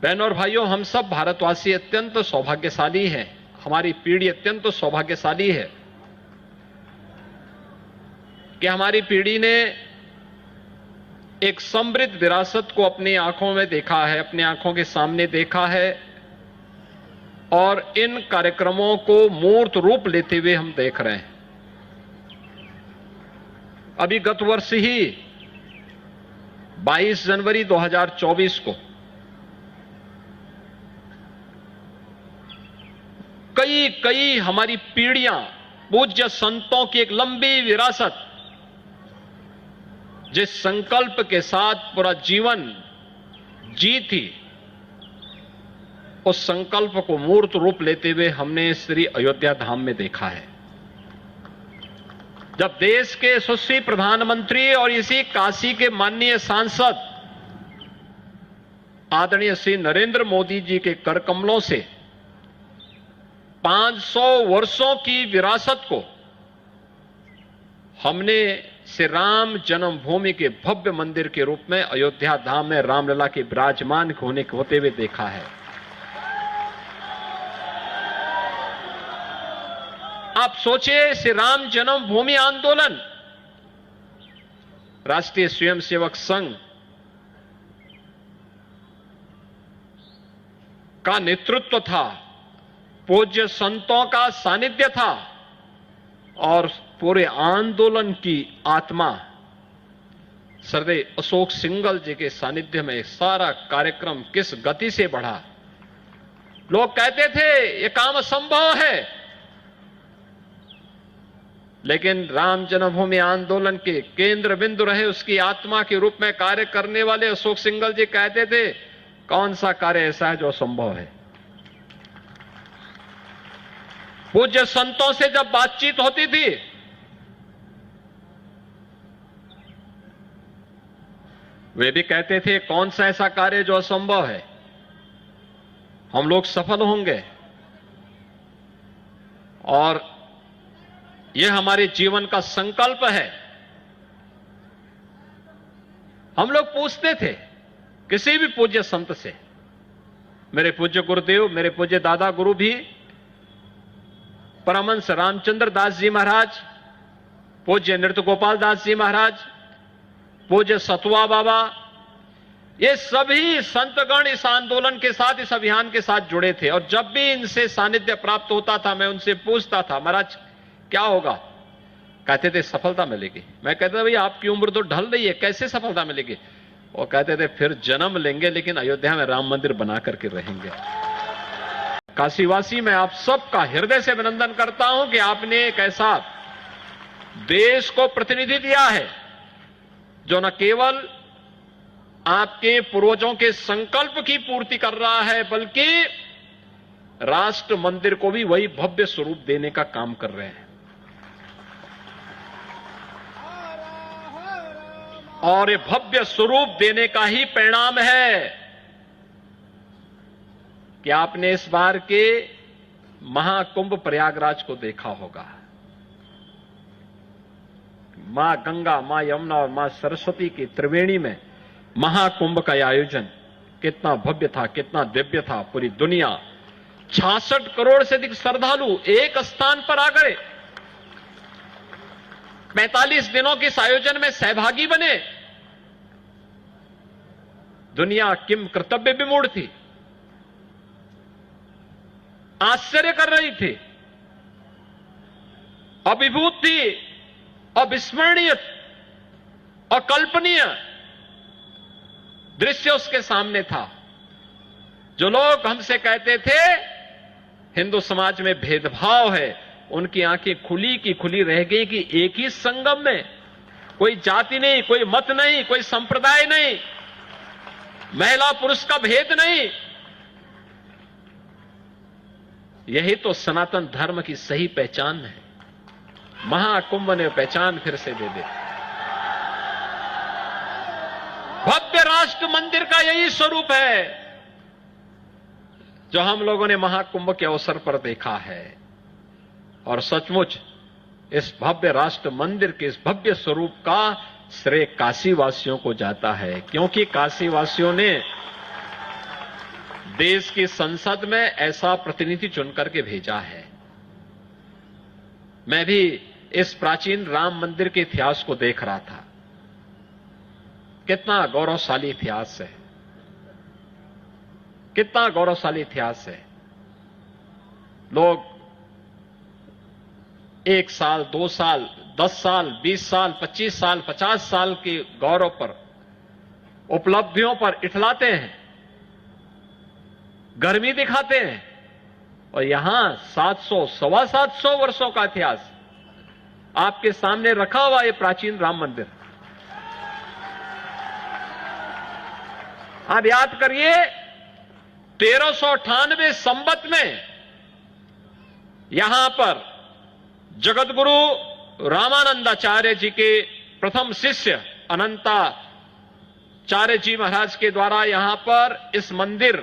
बहनों और भाइयों, हम सब भारतवासी अत्यंत सौभाग्यशाली हैं। हमारी पीढ़ी अत्यंत सौभाग्यशाली है कि हमारी पीढ़ी ने एक समृद्ध विरासत को अपनी आंखों में देखा है, अपनी आंखों के सामने देखा है और इन कार्यक्रमों को मूर्त रूप लेते हुए हम देख रहे हैं। अभी गत वर्ष ही 22 जनवरी 2024 को कई हमारी पीढ़ियां पूज्य संतों की एक लंबी विरासत, जिस संकल्प के साथ पूरा जीवन जी थी, उस संकल्प को मूर्त रूप लेते हुए हमने श्री अयोध्या धाम में देखा है। जब देश के यशस्वी प्रधानमंत्री और इसी काशी के माननीय सांसद आदरणीय श्री नरेंद्र मोदी जी के कर कमलों से 500 वर्षों की विरासत को हमने श्री राम जन्मभूमि के भव्य मंदिर के रूप में अयोध्या धाम में रामलला के विराजमान होते हुए देखा है। आप सोचिए, श्री राम जन्मभूमि आंदोलन राष्ट्रीय स्वयंसेवक संघ का नेतृत्व था, पूज्य संतों का सानिध्य था और पूरे आंदोलन की आत्मा सरदेव अशोक सिंघल जी के सानिध्य में सारा कार्यक्रम किस गति से बढ़ा। लोग कहते थे ये काम असंभव है, लेकिन राम जन्मभूमि आंदोलन के केंद्र बिंदु रहे उसकी आत्मा के रूप में कार्य करने वाले अशोक सिंघल जी कहते थे, कौन सा कार्य ऐसा है जो असंभव है। पूज्य संतों से जब बातचीत होती थी, वे भी कहते थे, कौन सा ऐसा कार्य जो असंभव है, हम लोग सफल होंगे और यह हमारे जीवन का संकल्प है। हम लोग पूछते थे किसी भी पूज्य संत से, मेरे पूज्य गुरुदेव, मेरे पूज्य दादा गुरु भी परमहंस रामचंद्र दास जी महाराज, पूज्य नृत्य गोपाल दास जी महाराज, पूज्य सतुआ बाबा, ये सभी संतगण इस आंदोलन के साथ, इस अभियान के साथ जुड़े थे। और जब भी इनसे सानिध्य प्राप्त होता था, मैं उनसे पूछता था, महाराज क्या होगा? कहते थे सफलता मिलेगी। मैं कहता था, भाई आपकी उम्र तो ढल रही है, कैसे सफलता मिलेगी? वो कहते थे, फिर जन्म लेंगे लेकिन अयोध्या में राम मंदिर बना करके रहेंगे। काशीवासी, मैं आप सबका हृदय से अभिनंदन करता हूं कि आपने एक ऐसा देश को प्रतिनिधि दिया है जो न केवल आपके पूर्वजों के संकल्प की पूर्ति कर रहा है, बल्कि राष्ट्र मंदिर को भी वही भव्य स्वरूप देने का काम कर रहे हैं। और ये भव्य स्वरूप देने का ही परिणाम है कि आपने इस बार के महाकुंभ प्रयागराज को देखा होगा। मां गंगा, मां यमुना और मां सरस्वती की त्रिवेणी में महाकुंभ का आयोजन कितना भव्य था, कितना दिव्य था। पूरी दुनिया 66 करोड़ से अधिक श्रद्धालु एक स्थान पर आ गए, 45 दिनों के इस आयोजन में सहभागी बने। दुनिया किम कर्तव्य विमूढ़ थी, आश्चर्य कर रही थी, अभिभूत थी, अविस्मरणीय, अकल्पनीय दृश्य उसके सामने था। जो लोग हमसे कहते थे हिंदू समाज में भेदभाव है, उनकी आंखें खुली की खुली रह गई कि एक ही संगम में कोई जाति नहीं, कोई मत नहीं, कोई संप्रदाय नहीं, महिला पुरुष का भेद नहीं। यही तो सनातन धर्म की सही पहचान है। महाकुंभ ने पहचान फिर से दे दी। भव्य राष्ट्र मंदिर का यही स्वरूप है जो हम लोगों ने महाकुंभ के अवसर पर देखा है। और सचमुच इस भव्य राष्ट्र मंदिर के इस भव्य स्वरूप का श्रेय काशीवासियों को जाता है, क्योंकि काशीवासियों ने देश की संसद में ऐसा प्रतिनिधि चुन करके भेजा है। मैं भी इस प्राचीन राम मंदिर के इतिहास को देख रहा था। कितना गौरवशाली इतिहास है, कितना गौरवशाली इतिहास है। लोग 1 साल, 2 साल, 10 साल, 20 साल, 25 साल, 50 साल के गौरव पर, उपलब्धियों पर इठलाते हैं, गर्मी दिखाते हैं, और यहां 700, 725 वर्षों का इतिहास आपके सामने रखा हुआ ये प्राचीन राम मंदिर। आप याद करिए 1398 संवत में यहां पर जगतगुरु रामानंदाचार्य जी के प्रथम शिष्य अनंताचार्य जी महाराज के द्वारा यहां पर इस मंदिर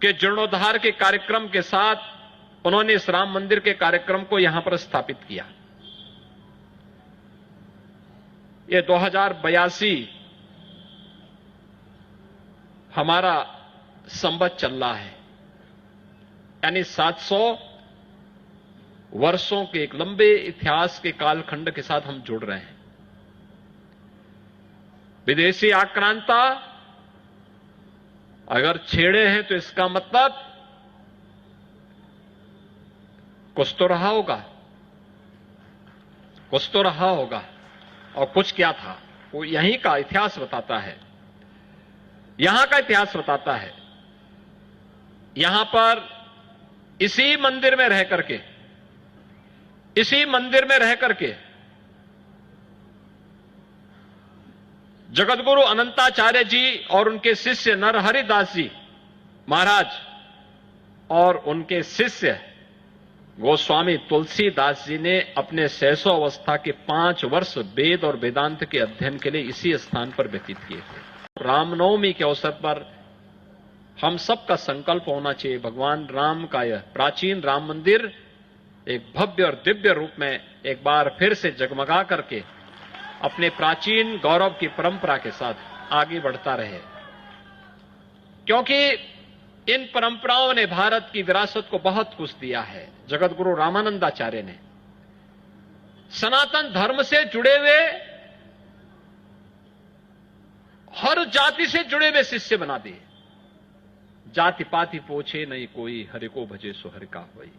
के जीर्णोद्धार के कार्यक्रम के साथ उन्होंने इस राम मंदिर के कार्यक्रम को यहां पर स्थापित किया। ये 2082 हमारा संवत चल रहा है, यानी 700 वर्षों के एक लंबे इतिहास के कालखंड के साथ हम जुड़ रहे हैं। विदेशी आक्रांता अगर छेड़े हैं तो इसका मतलब कुछ तो रहा होगा, कुछ तो रहा होगा। और कुछ क्या था वो यहीं का इतिहास बताता है, यहां का इतिहास बताता है। यहां पर इसी मंदिर में रह करके, इसी मंदिर में रह करके जगतगुरु अनंताचार्य जी और उनके शिष्य नरहरिदास जी महाराज और उनके शिष्य गोस्वामी तुलसीदास जी ने अपने शैशव अवस्था के 5 वर्ष वेद और वेदांत के अध्ययन के लिए इसी स्थान पर व्यतीत किए थे। रामनवमी के अवसर पर हम सबका संकल्प होना चाहिए, भगवान राम का यह प्राचीन राम मंदिर एक भव्य और दिव्य रूप में एक बार फिर से जगमगा करके अपने प्राचीन गौरव की परंपरा के साथ आगे बढ़ता रहे, क्योंकि इन परंपराओं ने भारत की विरासत को बहुत कुछ दिया है। जगतगुरु रामानंदाचार्य ने सनातन धर्म से जुड़े हुए, हर जाति से जुड़े हुए शिष्य बना दिए। जाति पाति पूछे नहीं कोई, हरि को भजे सो हरि का होई।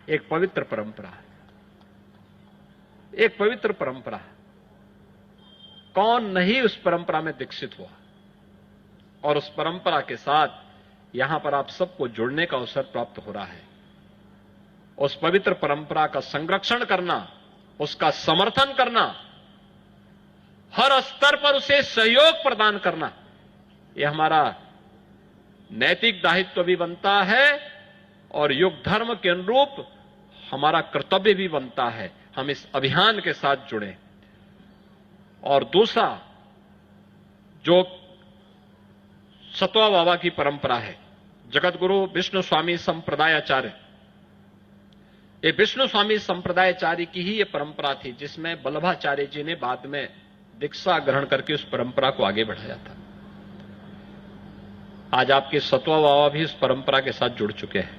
एक पवित्र परंपरा, एक पवित्र परंपरा। कौन नहीं उस परंपरा में दीक्षित हुआ, और उस परंपरा के साथ यहां पर आप सबको जुड़ने का अवसर प्राप्त हो रहा है। उस पवित्र परंपरा का संरक्षण करना, उसका समर्थन करना, हर स्तर पर उसे सहयोग प्रदान करना, यह हमारा नैतिक दायित्व भी बनता है और युग धर्म के अनुरूप हमारा कर्तव्य भी बनता है। हम इस अभियान के साथ जुड़े। और दूसरा, जो सतवा बाबा की परंपरा है, जगतगुरु विष्णु स्वामी संप्रदायाचार्य, ये विष्णु स्वामी संप्रदायाचार्य की ही ये परंपरा थी, जिसमें वल्लभाचार्य जी ने बाद में दीक्षा ग्रहण करके उस परंपरा को आगे बढ़ाया था। आज आपके सतवा बाबा भी इस परंपरा के साथ जुड़ चुके हैं।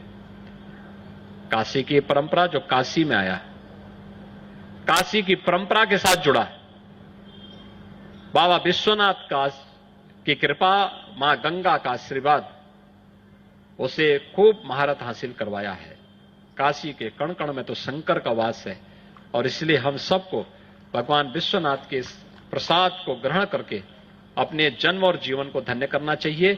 काशी की परंपरा, जो काशी में आया, काशी की परंपरा के साथ जुड़ा। बाबा विश्वनाथ का की कृपा, मां गंगा का आशीर्वाद उसे खूब महारत हासिल करवाया है। काशी के कण कण में तो शंकर का वास है, और इसलिए हम सबको भगवान विश्वनाथ के इस प्रसाद को ग्रहण करके अपने जन्म और जीवन को धन्य करना चाहिए।